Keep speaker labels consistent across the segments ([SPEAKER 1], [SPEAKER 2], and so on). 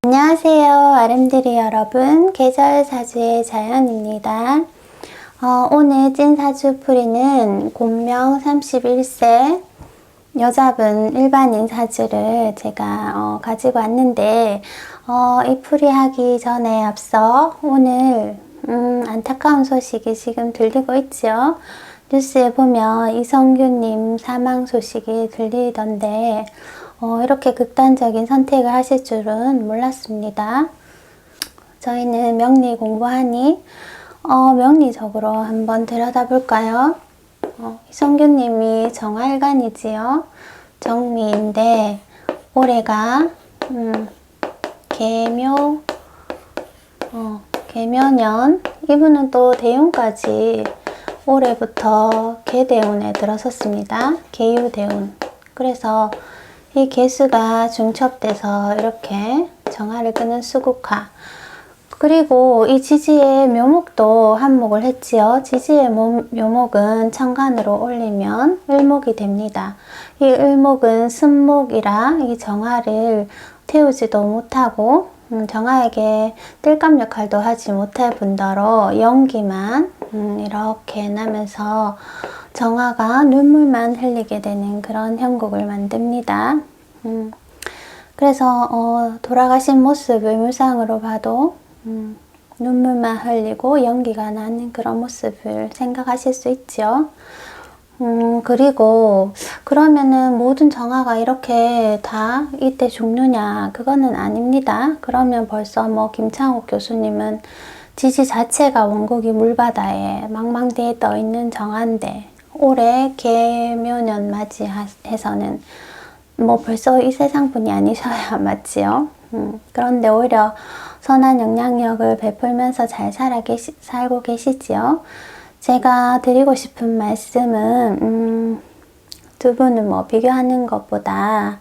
[SPEAKER 1] 안녕하세요, 아름드리 여러분. 계절사주의 자연입니다. 오늘 찐사주풀이는 곤명 31세 여자분 일반인 사주를 제가 가지고 왔는데 이 풀이하기 전에 앞서 오늘 안타까운 소식이 지금 들리고 있죠. 뉴스에 보면 이성균님 사망 소식이 들리던데 이렇게 극단적인 선택을 하실 줄은 몰랐습니다. 저희는 명리 공부하니 명리적으로 한번 들여다볼까요? 이성균님이 정활간이지요. 정미인데 올해가 개묘년, 이분은 또 대운까지 올해부터 개대운에 들어섰습니다. 개유대운. 그래서 이 개수가 중첩돼서 이렇게 정화를 끄는 수국화. 그리고 이 지지의 묘목도 한목을 했지요. 지지의 묘목은 천간으로 올리면 을목이 됩니다. 이 을목은 순목이라 이 정화를 태우지도 못하고 정화에게 뜰감 역할도 하지 못할 뿐더러 연기만 이렇게 나면서 정화가 눈물만 흘리게 되는 그런 형국을 만듭니다. 그래서 돌아가신 모습을 물상으로 봐도 눈물만 흘리고 연기가 나는 그런 모습을 생각하실 수 있죠. 그리고 그러면은 모든 정화가 이렇게 다 이때 죽느냐? 그거는 아닙니다. 그러면 벌써 뭐 김창옥 교수님은 지지 자체가 원곡이 물바다에 망망대해 떠있는 정화인데 올해 개묘년 맞이해서는 뭐 벌써 이 세상분이 아니셔야 맞지요. 그런데 오히려 선한 영향력을 베풀면서 잘 살고 계시지요. 제가 드리고 싶은 말씀은 두 분을 뭐 비교하는 것보다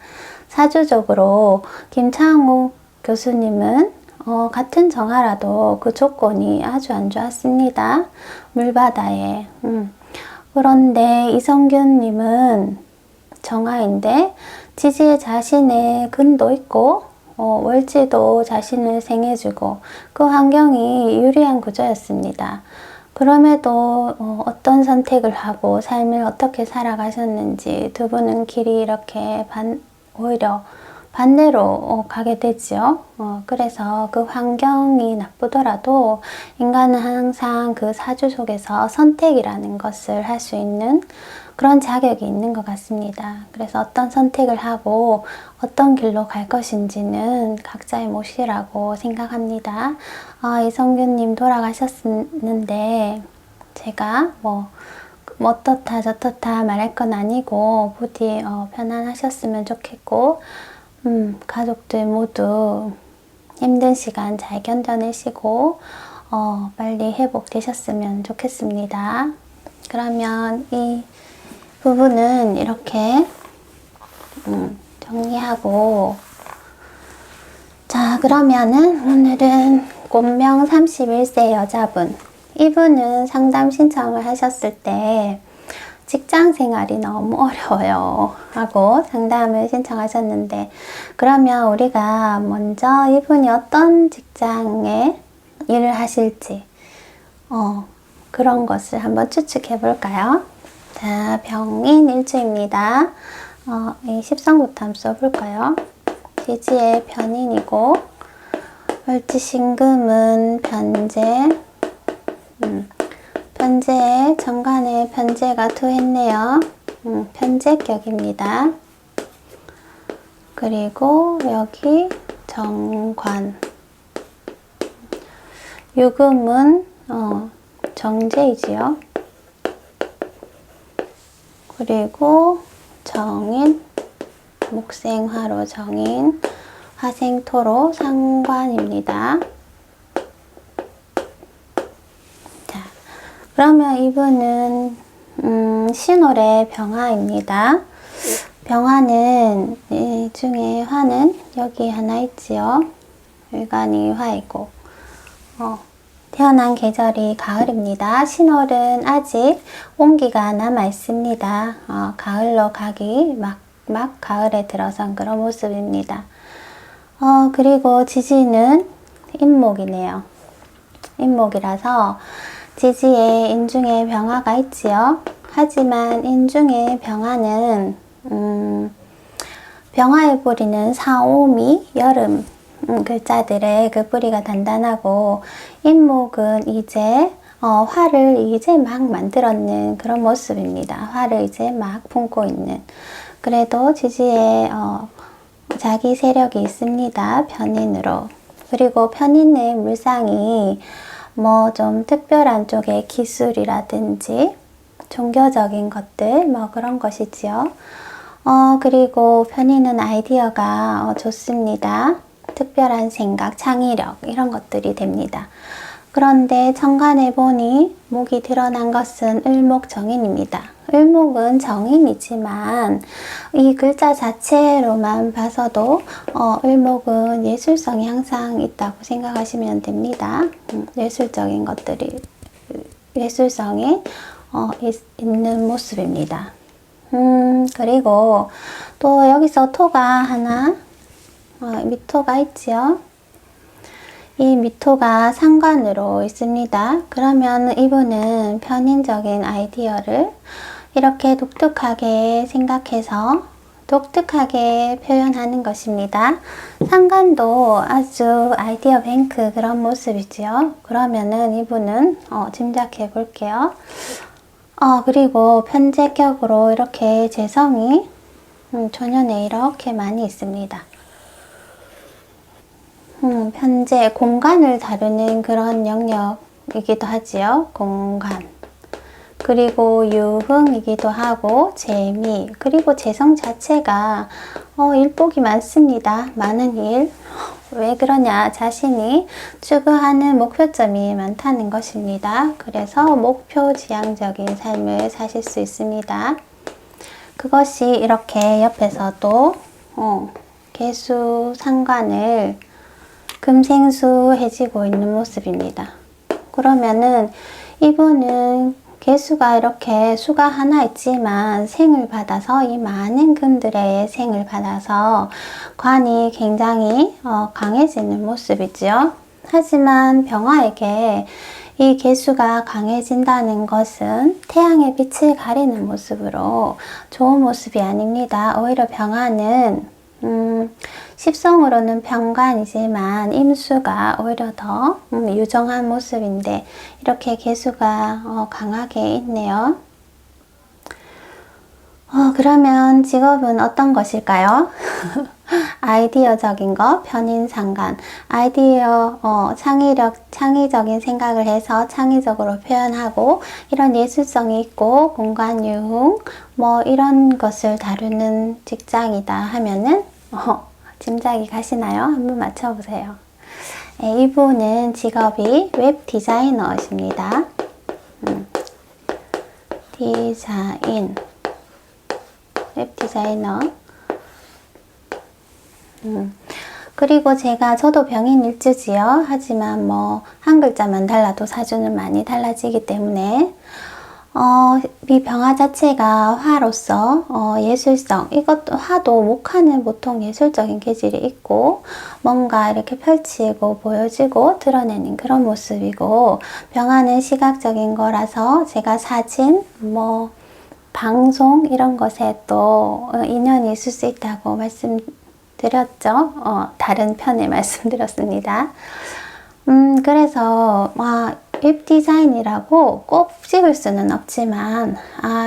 [SPEAKER 1] 사주적으로 김창욱 교수님은 같은 정화라도 그 조건이 아주 안 좋았습니다. 물바다에. 그런데 이성균님은 정화인데 지지에 자신의 근도 있고 월지도 자신을 생해주고 그 환경이 유리한 구조였습니다. 그럼에도 어떤 선택을 하고 삶을 어떻게 살아가셨는지 두 분은 길이 이렇게 오히려 반대로 가게 되죠. 그래서 그 환경이 나쁘더라도 인간은 항상 그 사주 속에서 선택이라는 것을 할 수 있는 그런 자격이 있는 것 같습니다. 그래서 어떤 선택을 하고 어떤 길로 갈 것인지는 각자의 몫이라고 생각합니다. 이성균님 돌아가셨는데 제가 뭐 어떻다 저떻다 말할 건 아니고 부디 편안하셨으면 좋겠고 가족들 모두 힘든 시간 잘 견뎌내시고 빨리 회복되셨으면 좋겠습니다. 그러면 이 부분은 이렇게 정리하고 자 그러면은 오늘은 곤명 31세 여자분 이분은 상담 신청을 하셨을 때 직장 생활이 너무 어려워요 하고 상담을 신청하셨는데 그러면 우리가 먼저 이분이 어떤 직장에 일을 하실지 그런 것을 한번 추측해 볼까요? 자, 병인 일주입니다. 이 십성부터 한번 써볼까요? 지지의 편인이고 월지신금은 편재 편재에 정관에 편재가 투했네요. 편재격입니다. 그리고 여기 정관 유금은 정제이지요. 그리고 정인 목생화로 정인 화생토로 상관입니다. 자, 그러면 이분은 신월의 병화입니다. 병화는 이 중에 화는 여기 하나 있지요. 일간이 화이고 태어난 계절이 가을입니다. 신월은 아직 온기가 남아 있습니다. 가을로 가기 막 가을에 들어선 그런 모습입니다. 그리고 지지는 인목이네요. 인목이라서 지지에 인중에 병화가 있지요. 하지만 인중의 병화는 병화의 뿌리는 사오미, 여름 글자들의 그 뿌리가 단단하고, 인목은 이제 화를 이제 막 만들었는 그런 모습입니다. 화를 이제 막 품고 있는. 그래도 지지에 자기 세력이 있습니다. 편인으로. 그리고 편인의 물상이 뭐 좀 특별한 쪽의 기술이라든지 종교적인 것들 뭐 그런 것이지요. 그리고 편인은 아이디어가 좋습니다. 특별한 생각, 창의력 이런 것들이 됩니다. 그런데 천간에 보니 목이 드러난 것은 을목정인입니다. 을목은 정인이지만 이 글자 자체로만 봐서도 을목은 예술성이 항상 있다고 생각하시면 됩니다. 예술적인 것들이 예술성이 있는 모습입니다. 그리고 또 여기서 토가 하나 미토가 있지요. 이 미토가 상관으로 있습니다. 그러면 이분은 편인적인 아이디어를 이렇게 독특하게 생각해서 독특하게 표현하는 것입니다. 상관도 아주 아이디어 뱅크 그런 모습이지요. 그러면은 이분은 짐작해 볼게요. 그리고 편제격으로 이렇게 재성이 조년에 이렇게 많이 있습니다. 편제, 공간을 다루는 그런 영역이기도 하지요. 공간. 그리고 유흥이기도 하고 재미, 그리고 재성 자체가 일복이 많습니다. 많은 일. 왜 그러냐? 자신이 추구하는 목표점이 많다는 것입니다. 그래서 목표지향적인 삶을 사실 수 있습니다. 그것이 이렇게 옆에서도 개수 상관을 금생수해지고 있는 모습입니다. 그러면은 이분은 개수가 이렇게 수가 하나 있지만 생을 받아서 이 많은 금들의 생을 받아서 관이 굉장히 강해지는 모습이죠. 하지만 병화에게 이 개수가 강해진다는 것은 태양의 빛을 가리는 모습으로 좋은 모습이 아닙니다. 오히려 병화는 십성으로는 병관이지만 임수가 오히려 더 유정한 모습인데 이렇게 개수가 강하게 있네요. 그러면 직업은 어떤 것일까요? 아이디어적인 거, 편인상관, 아이디어, 창의적인 생각을 해서 창의적으로 표현하고 이런 예술성이 있고 공간유흥 뭐 이런 것을 다루는 직장이다 하면은 짐작이 가시나요? 한번 맞춰보세요. 네, 이분은 직업이 웹 디자이너십니다. 웹 디자이너. 그리고 저도 병인일주지요. 하지만 뭐 한 글자만 달라도 사주는 많이 달라지기 때문에 이 병화 자체가 화로서 예술성, 이것도 화도 목화는 보통 예술적인 기질이 있고 뭔가 이렇게 펼치고 보여지고 드러내는 그런 모습이고, 병화는 시각적인 거라서 제가 사진, 뭐 방송 이런 것에 또 인연이 있을 수 있다고 말씀드렸죠. 다른 편에 말씀드렸습니다. 그래서 웹 디자인이라고 꼭 찍을 수는 없지만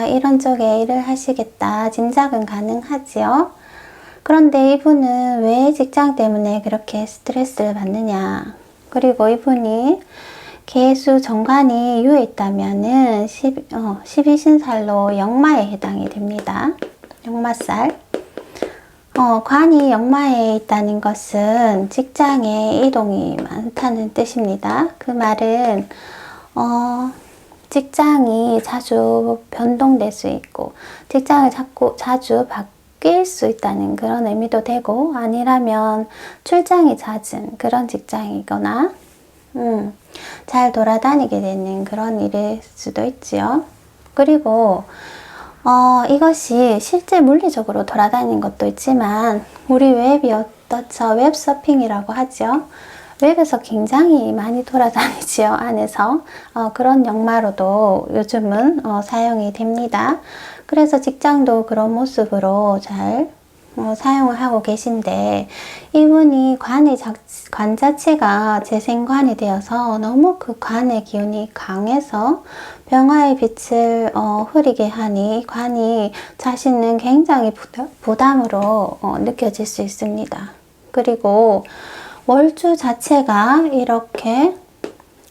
[SPEAKER 1] 이런 쪽에 일을 하시겠다 짐작은 가능하지요. 그런데 이분은 왜 직장 때문에 그렇게 스트레스를 받느냐, 그리고 이분이 개수 정관이 유에 있다면은 12신살로 역마에 해당이 됩니다. 역마살. 관이 역마에 있다는 것은 직장에 이동이 많다는 뜻입니다. 그 말은 직장이 자주 변동될 수 있고 직장을 자주 바뀔 수 있다는 그런 의미도 되고, 아니라면 출장이 잦은 그런 직장이거나 잘 돌아다니게 되는 그런 일일 수도 있지요. 그리고 이것이 실제 물리적으로 돌아다니는 것도 있지만 우리 웹이 어떻죠? 웹서핑이라고 하죠. 웹에서 굉장히 많이 돌아다니지요. 안에서 그런 역마로도 요즘은 사용이 됩니다. 그래서 직장도 그런 모습으로 잘 사용을 하고 계신데, 이분이 관 자체가 재생관이 되어서 너무 그 관의 기운이 강해서 병화의 빛을 흐리게 하니 관이 자신은 굉장히 부담으로 느껴질 수 있습니다. 그리고 월주 자체가 이렇게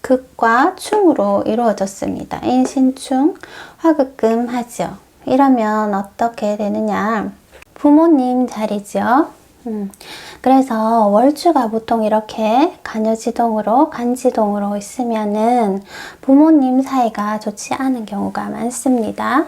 [SPEAKER 1] 극과 충으로 이루어졌습니다. 인신충, 화극금 하죠. 이러면 어떻게 되느냐? 부모님 자리죠. 그래서 월주가 보통 이렇게 간여지동으로, 간지동으로 있으면은 부모님 사이가 좋지 않은 경우가 많습니다.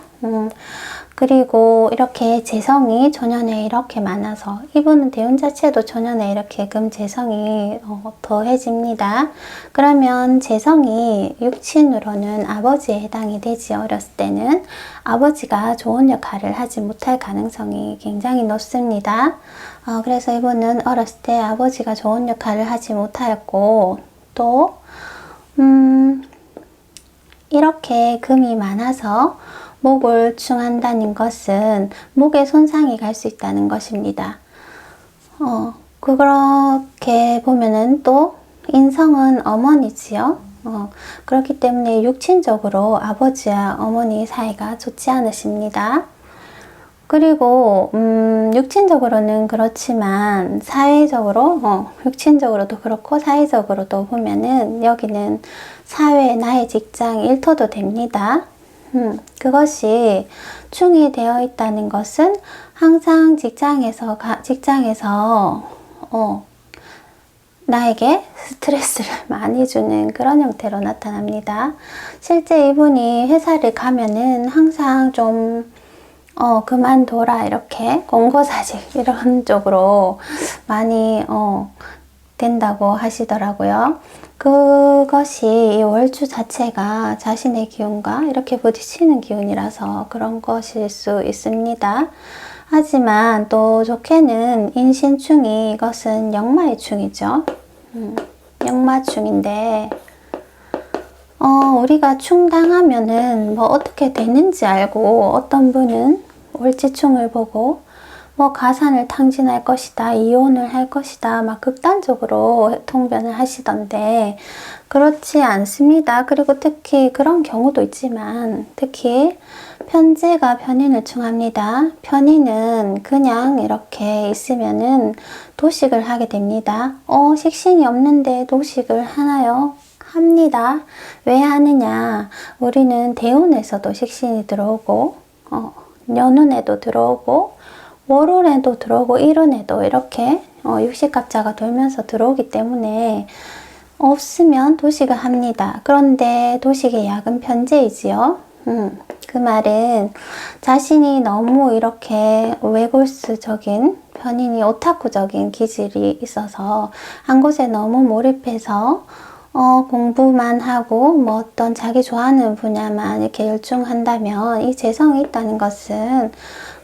[SPEAKER 1] 그리고 이렇게 재성이 전연에 이렇게 많아서, 이분은 대운 자체도 전연에 이렇게 금 재성이 더해집니다. 그러면 재성이 육친으로는 아버지에 해당이 되지. 어렸을 때는 아버지가 좋은 역할을 하지 못할 가능성이 굉장히 높습니다. 그래서 이분은 어렸을 때 아버지가 좋은 역할을 하지 못하였고, 또 이렇게 금이 많아서 목을 충한다는 것은 목에 손상이 갈 수 있다는 것입니다. 그렇게 보면은 또 인성은 어머니지요. 그렇기 때문에 육친적으로 아버지와 어머니 사이가 좋지 않으십니다. 그리고 육친적으로는 그렇지만 사회적으로, 육친적으로도 그렇고 사회적으로도 보면은 여기는 사회, 나의 직장, 일터도 됩니다. 그것이 충이 되어 있다는 것은 항상 직장에서 나에게 스트레스를 많이 주는 그런 형태로 나타납니다. 실제 이분이 회사를 가면은 항상 좀 그만둬라, 이렇게 권고사직 이런 쪽으로 많이 된다고 하시더라고요. 그것이 이 월주 자체가 자신의 기운과 이렇게 부딪히는 기운이라서 그런 것일 수 있습니다. 하지만 또 좋게는 인신충이, 이것은 역마의 충이죠. 역마충인데 우리가 충당하면은 뭐 어떻게 되는지 알고, 어떤 분은 월지충을 보고 뭐 가산을 탕진할 것이다, 이혼을 할 것이다, 막 극단적으로 통변을 하시던데 그렇지 않습니다. 그리고 특히 그런 경우도 있지만, 특히 편재가 편인을 충합니다. 편인은 그냥 이렇게 있으면은 도식을 하게 됩니다. 식신이 없는데 도식을 하나요? 합니다. 왜 하느냐? 우리는 대운에서도 식신이 들어오고, 연운에도 들어오고, 월운에도 들어오고, 일운에도 이렇게 육식갑자가 돌면서 들어오기 때문에 없으면 도식을 합니다. 그런데 도식의 약은 편재이지요. 그 말은 자신이 너무 이렇게 외골수적인, 편인이 오타쿠적인 기질이 있어서 한 곳에 너무 몰입해서 공부만 하고 뭐 어떤 자기 좋아하는 분야만 이렇게 열중한다면, 이 재성이 있다는 것은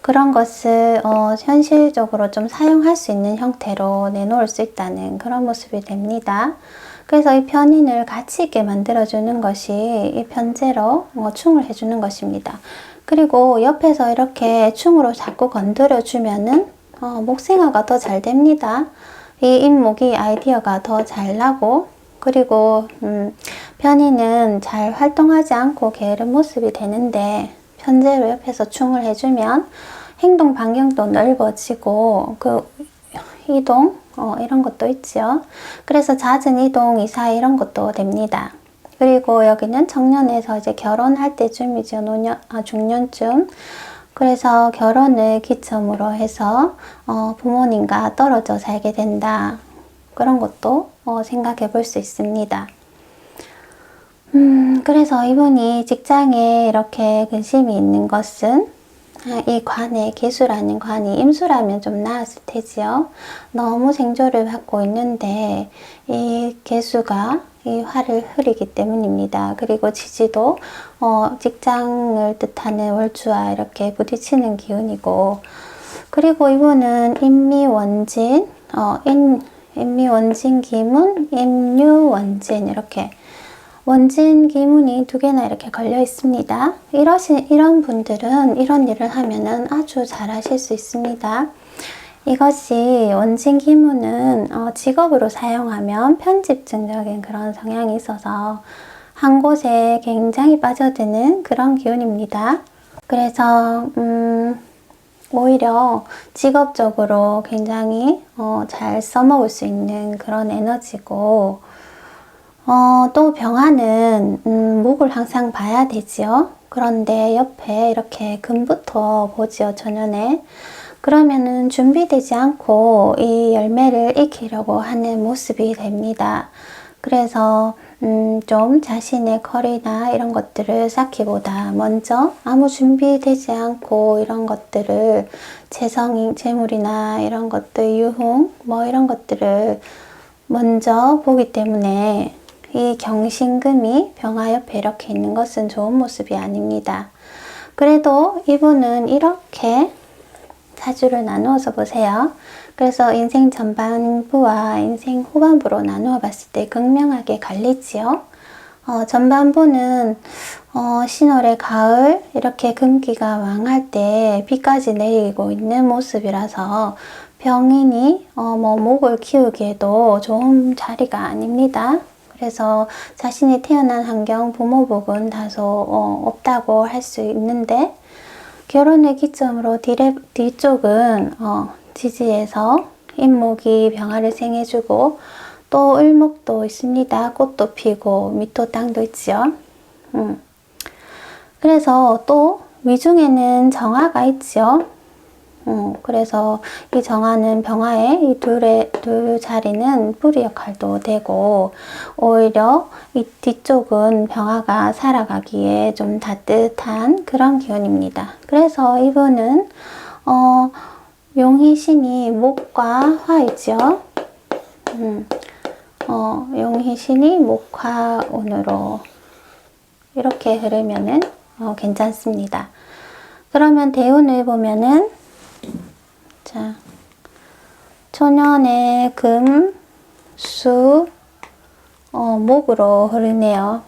[SPEAKER 1] 그런 것을 현실적으로 좀 사용할 수 있는 형태로 내놓을 수 있다는 그런 모습이 됩니다. 그래서 이 편인을 가치 있게 만들어주는 것이 이 편재로 충을 해주는 것입니다. 그리고 옆에서 이렇게 충으로 자꾸 건드려주면은 목생화가 더 잘 됩니다. 이 인목이 아이디어가 더 잘 나고, 그리고 편인은 잘 활동하지 않고 게으른 모습이 되는데, 편재로 옆에서 충을 해주면 행동 반경도 넓어지고, 그 이동 이런 것도 있죠. 그래서 잦은 이동, 이사 이런 것도 됩니다. 그리고 여기는 정년에서 이제 결혼할 때쯤이죠. 중년쯤. 그래서 결혼을 기점으로 해서 부모님과 떨어져 살게 된다. 그런 것도 생각해 볼 수 있습니다. 그래서 이분이 직장에 이렇게 근심이 있는 것은, 이 관에, 계수라는 관이 임수라면 좀 나았을 테지요. 너무 생조를 받고 있는데 이 계수가 이 화를 흐리기 때문입니다. 그리고 지지도 직장을 뜻하는 월주와 이렇게 부딪히는 기운이고, 그리고 이분은 인미, 원진, 인미 원진 기문, 인류 원진 이렇게 원진 기문이 2개나 이렇게 걸려 있습니다. 이런 분들은 이런 일을 하면은 아주 잘 하실 수 있습니다. 이것이 원진 기문은 직업으로 사용하면 편집증적인 그런 성향이 있어서 한 곳에 굉장히 빠져드는 그런 기운입니다. 그래서 오히려 직업적으로 굉장히 잘 써먹을 수 있는 그런 에너지고 또 병화는 목을 항상 봐야 되지요. 그런데 옆에 이렇게 금부터 보지요, 전연에. 그러면은 준비되지 않고 이 열매를 익히려고 하는 모습이 됩니다. 그래서 좀 자신의 커리나 이런 것들을 쌓기보다 먼저 아무 준비되지 않고 이런 것들을 재물이나 이런 것들, 유흥 뭐 이런 것들을 먼저 보기 때문에 이 경신금이 병화 옆에 이렇게 있는 것은 좋은 모습이 아닙니다. 그래도 이분은 이렇게 사주를 나누어서 보세요. 그래서 인생 전반부와 인생 후반부로 나누어 봤을 때 극명하게 갈리지요. 전반부는 신월의 가을 이렇게 금기가 왕할 때 비까지 내리고 있는 모습이라서 병인이 뭐 목을 키우기에도 좋은 자리가 아닙니다. 그래서 자신이 태어난 환경, 부모복은 다소 없다고 할 수 있는데 결혼의 기점으로 뒤쪽은 지지에서 인목이 병화를 생해주고 또 을목도 있습니다. 꽃도 피고 밑도 땅도 있지요. 그래서 또 위중에는 정화가 있지요. 그래서 이 정화는 병화의 이 둘 자리는 뿌리 역할도 되고 오히려 이 뒤쪽은 병화가 살아가기에 좀 따뜻한 그런 기운입니다. 그래서 이분은 용희신이 목과 화이죠. 용희신이 목화운으로 이렇게 흐르면은 괜찮습니다. 그러면 대운을 보면은 자, 초년의 금, 수, 목으로 흐르네요.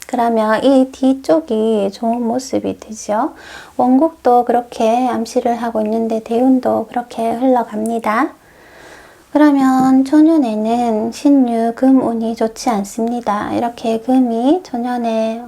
[SPEAKER 1] 그러면 이 뒤쪽이 좋은 모습이 되죠. 원국도 그렇게 암시를 하고 있는데 대운도 그렇게 흘러갑니다. 그러면 초년에는 신유, 금, 운이 좋지 않습니다. 이렇게 금이 초년에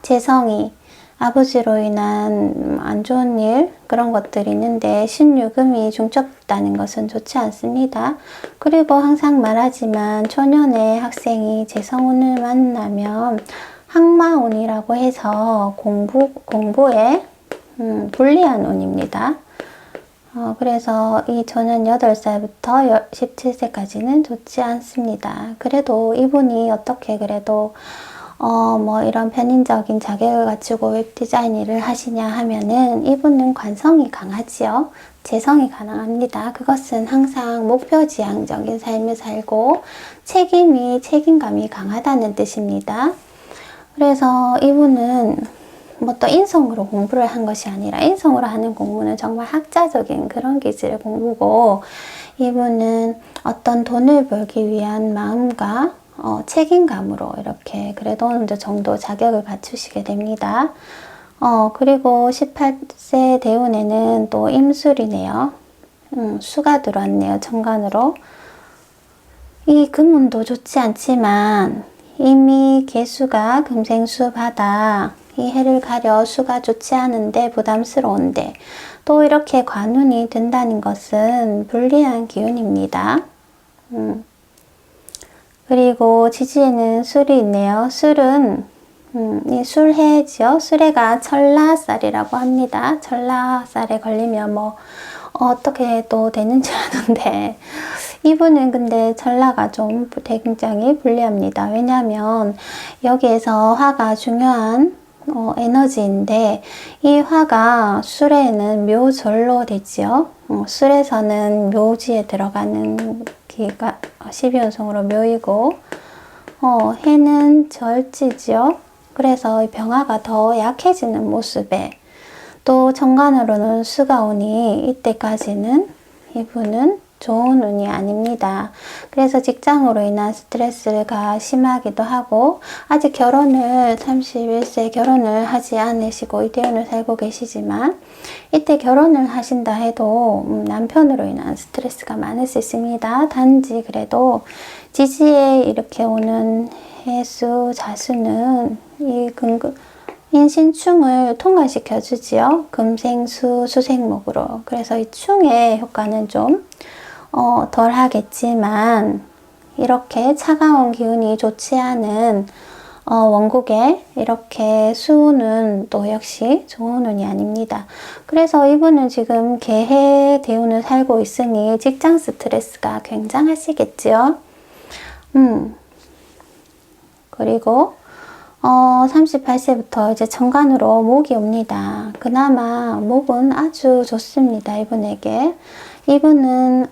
[SPEAKER 1] 재성이 아버지로 인한 안 좋은 일 그런 것들이 있는데 신유금이 중첩됐다는 것은 좋지 않습니다. 그리고 항상 말하지만 초년의 학생이 재성운을 만나면 항마운이라고 해서 공부에 불리한 운입니다. 그래서 이 초년 8살부터 17세까지는 좋지 않습니다. 그래도 이분이 어떻게 그래도 뭐 이런 편인적인 자격을 갖추고 웹디자인 일을 하시냐 하면은 이분은 관성이 강하지요. 재성이 가능합니다. 그것은 항상 목표지향적인 삶을 살고 책임감이 강하다는 뜻입니다. 그래서 이분은 뭐 또 인성으로 공부를 한 것이 아니라 인성으로 하는 공부는 정말 학자적인 그런 기질의 공부고 이분은 어떤 돈을 벌기 위한 마음과 책임감으로 이렇게 그래도 어느 정도 자격을 갖추시게 됩니다. 그리고 18세 대운에는 또 임술이네요. 수가 들어왔네요. 천간으로. 이 금운도 좋지 않지만 이미 개수가 금생수 바다 이 해를 가려 수가 좋지 않은데 부담스러운데 또 이렇게 관운이 된다는 것은 불리한 기운입니다. 그리고 지지에는 술이 있네요. 술은 이 술해지요. 술해가 천라살이라고 합니다. 천라살에 걸리면 뭐 어떻게 또 되는지 아는데 이분은 근데 천라가 좀 굉장히 불리합니다. 왜냐하면 여기에서 화가 중요한 에너지인데 이 화가 술에는 묘절로 되지요. 술에서는 묘지에 들어가는 기가 12연성으로 묘이고 해는 절지지요. 그래서 이 병화가 더 약해지는 모습에 또 정관으로는 수가 오니 이때까지는 이분은 좋은 운이 아닙니다. 그래서 직장으로 인한 스트레스가 심하기도 하고, 아직 결혼을 31세 결혼을 하지 않으시고 이대운을 살고 계시지만, 이때 결혼을 하신다 해도 남편으로 인한 스트레스가 많을 수 있습니다. 단지 그래도 지지에 이렇게 오는 해수, 자수는 이 인신충을 통과시켜 주지요. 금생수, 수생목으로. 그래서 이 충의 효과는 좀 덜 하겠지만, 이렇게 차가운 기운이 좋지 않은 원국에 이렇게 수운은 또 역시 좋은 운이 아닙니다. 그래서 이분은 지금 개해 대운을 살고 있으니 직장 스트레스가 굉장하시겠지요. 그리고 38세부터 이제 정관으로 목이 옵니다. 그나마 목은 아주 좋습니다. 이분에게. 이분은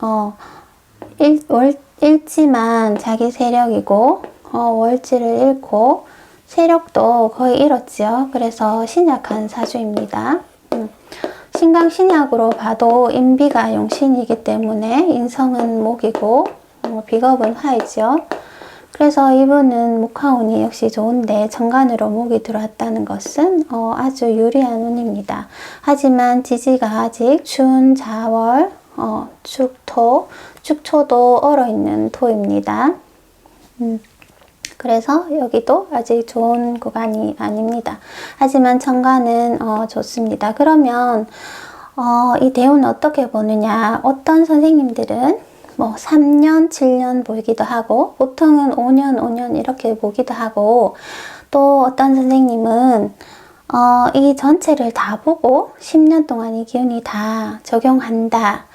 [SPEAKER 1] 일지만 자기 세력이고 월지를 잃고 세력도 거의 잃었지요. 그래서 신약한 사주입니다. 신강신약으로 봐도 인비가 용신이기 때문에 인성은 목이고 비겁은 화이죠. 그래서 이분은 목화운이 역시 좋은데 정관으로 목이 들어왔다는 것은 아주 유리한 운입니다. 하지만 지지가 아직 춘, 자월, 축토, 축초도 얼어있는 토입니다. 그래서 여기도 아직 좋은 구간이 아닙니다. 하지만 정관은 좋습니다. 그러면 이 대운을 어떻게 보느냐. 어떤 선생님들은 뭐 3년, 7년 보기도 하고 보통은 5년 이렇게 보기도 하고 또 어떤 선생님은 이 전체를 다 보고 10년 동안 이 기운이 다 적용한다.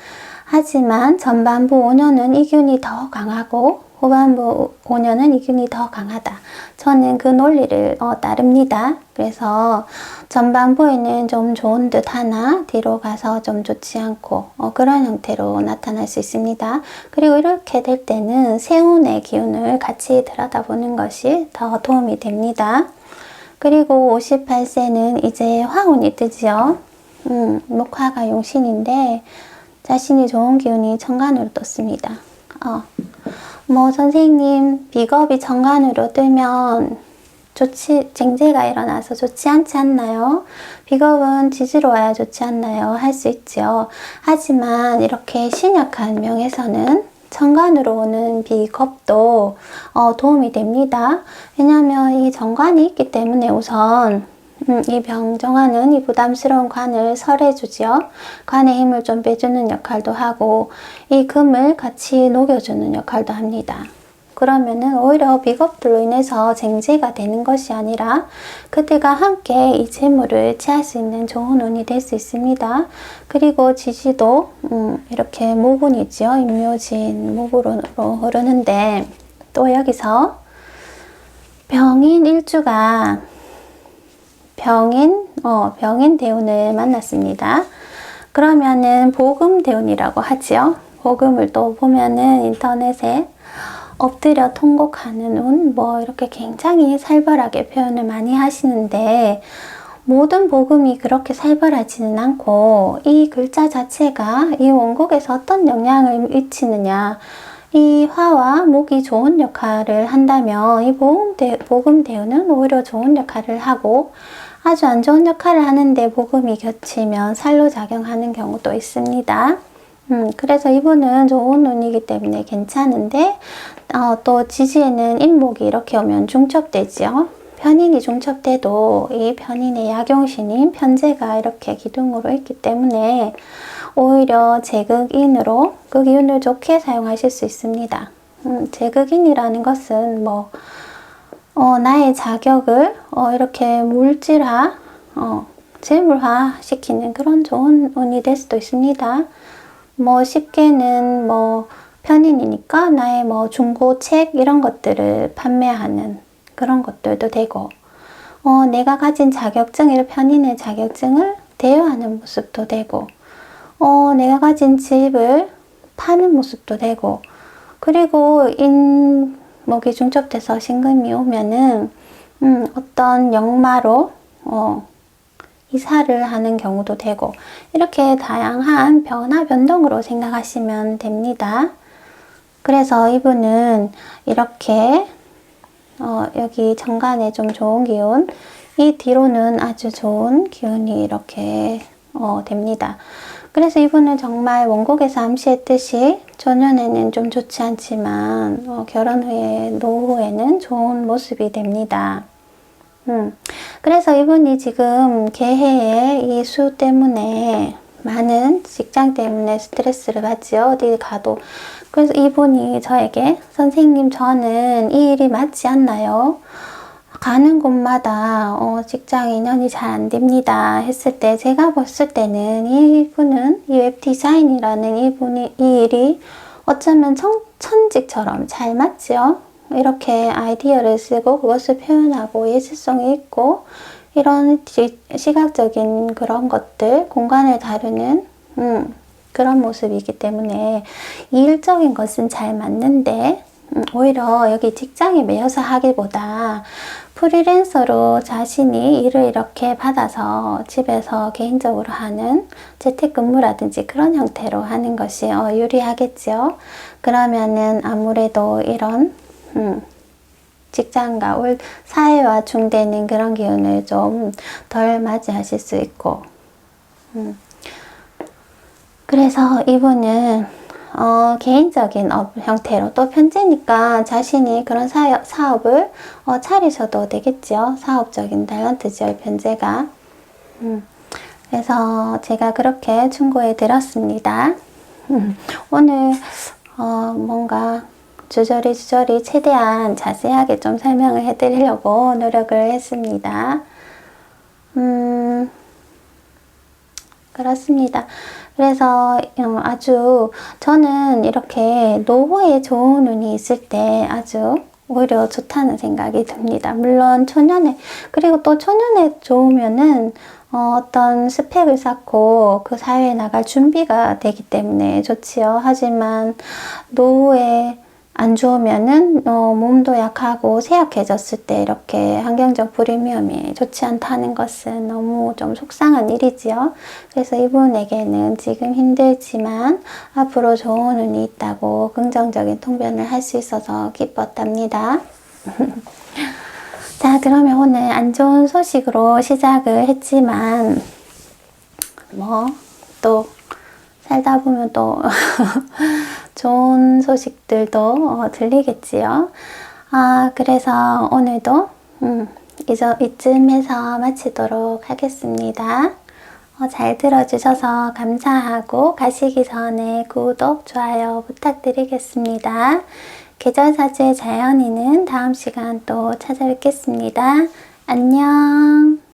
[SPEAKER 1] 하지만 전반부 5년은 이 기운이 더 강하고 후반부 5년은 이 기운이 더 강하다. 저는 그 논리를 따릅니다. 그래서 전반부에는 좀 좋은 듯 하나 뒤로 가서 좀 좋지 않고 그런 형태로 나타날 수 있습니다. 그리고 이렇게 될 때는 세운의 기운을 같이 들여다보는 것이 더 도움이 됩니다. 그리고 58세는 이제 화운이 뜨지요. 목화가 용신인데 자신이 좋은 기운이 정관으로 떴습니다. 뭐 선생님 비겁이 정관으로 뜨면 쟁제가 일어나서 좋지 않지 않나요? 비겁은 지지로 와야 좋지 않나요? 할 수 있죠. 하지만 이렇게 신약한 명에서는 정관으로 오는 비겁도 도움이 됩니다. 왜냐하면 이 정관이 있기 때문에 우선 이 병정화는 이 부담스러운 관을 설해주지요. 관의 힘을 좀 빼주는 역할도 하고 이 금을 같이 녹여주는 역할도 합니다. 그러면은 오히려 비겁들로 인해서 쟁제가 되는 것이 아니라 그들과 함께 이 재물을 취할 수 있는 좋은 운이 될 수 있습니다. 그리고 지지도 이렇게 모군이지요. 임묘진 목으로 흐르는데 또 여기서 병인 일주가 병인 대운을 만났습니다. 그러면은 복음 대운이라고 하지요. 복음을 또 보면은 인터넷에 엎드려 통곡하는 운, 뭐 이렇게 굉장히 살벌하게 표현을 많이 하시는데 모든 복음이 그렇게 살벌하지는 않고 이 글자 자체가 이 원곡에서 어떤 영향을 미치느냐. 이 화와 목이 좋은 역할을 한다면 이 복음 대운은 오히려 좋은 역할을 하고 아주 안 좋은 역할을 하는데 복음이 겹치면 살로 작용하는 경우도 있습니다. 그래서 이분은 좋은 운이기 때문에 괜찮은데 또 지지에는 인목이 이렇게 오면 중첩되지요. 편인이 중첩돼도 이 편인의 약용신인 편제가 이렇게 기둥으로 있기 때문에 오히려 제극인으로 그 기운을 좋게 사용하실 수 있습니다. 제극인이라는 것은 뭐 나의 자격을 이렇게 물질화, 재물화 시키는 그런 좋은 운이 될 수도 있습니다. 뭐 쉽게는 뭐 편인이니까 나의 뭐 중고책 이런 것들을 판매하는 그런 것들도 되고 내가 가진 자격증을 편인의 자격증을 대여하는 모습도 되고 내가 가진 집을 파는 모습도 되고 그리고 인목이 중첩돼서 신금이 오면은 어떤 역마로 이사를 하는 경우도 되고 이렇게 다양한 변화, 변동으로 생각하시면 됩니다. 그래서 이분은 이렇게 여기 정관에 좀 좋은 기운, 이 뒤로는 아주 좋은 기운이 이렇게 됩니다. 그래서 이분은 정말 원곡에서 암시했듯이 초년에는 좀 좋지 않지만 결혼 후에 노후에는 좋은 모습이 됩니다. 그래서 이분이 지금 개해의 이 수 때문에 많은 직장 때문에 스트레스를 받지요. 어디 가도. 그래서 이분이 저에게 선생님 저는 이 일이 맞지 않나요? 가는 곳마다 직장 인연이 잘 안 됩니다 했을 때 제가 봤을 때는 이분은 이 웹디자인이라는 이 일이 어쩌면 천직처럼 잘 맞지요. 이렇게 아이디어를 쓰고 그것을 표현하고 예술성이 있고 이런 시각적인 그런 것들, 공간을 다루는 그런 모습이기 때문에 이 일적인 것은 잘 맞는데 오히려 여기 직장에 매여서 하기보다 프리랜서로 자신이 일을 이렇게 받아서 집에서 개인적으로 하는 재택근무라든지 그런 형태로 하는 것이 유리하겠죠. 그러면은 아무래도 이런 직장과 사회와 중대는 그런 기운을 좀 덜 맞이하실 수 있고 그래서 이분은 개인적인 형태로 또 편제니까 자신이 그런 사업을 차리셔도 되겠죠. 사업적인 탤런트죠, 편제가. 그래서 제가 그렇게 충고해 드렸습니다. 오늘 뭔가 주저리 최대한 자세하게 좀 설명을 해 드리려고 노력을 했습니다. 그렇습니다. 그래서 아주 저는 이렇게 노후에 좋은 운이 있을 때 아주 오히려 좋다는 생각이 듭니다. 물론 초년에, 그리고 또 초년에 좋으면은 어떤 스펙을 쌓고 그 사회에 나갈 준비가 되기 때문에 좋지요. 하지만 노후에 안 좋으면은 몸도 약하고 쇠약해졌을 때 이렇게 환경적 프리미엄이 좋지 않다는 것은 너무 좀 속상한 일이지요. 그래서 이분에게는 지금 힘들지만 앞으로 좋은 운이 있다고 긍정적인 통변을 할 수 있어서 기뻤답니다. 자, 그러면 오늘 안 좋은 소식으로 시작을 했지만 또 살다 보면 또 좋은 소식들도 들리겠지요. 그래서 오늘도 이쯤에서 마치도록 하겠습니다. 잘 들어주셔서 감사하고 가시기 전에 구독, 좋아요 부탁드리겠습니다. 계절사주의 자연이는 다음 시간 또 찾아뵙겠습니다. 안녕.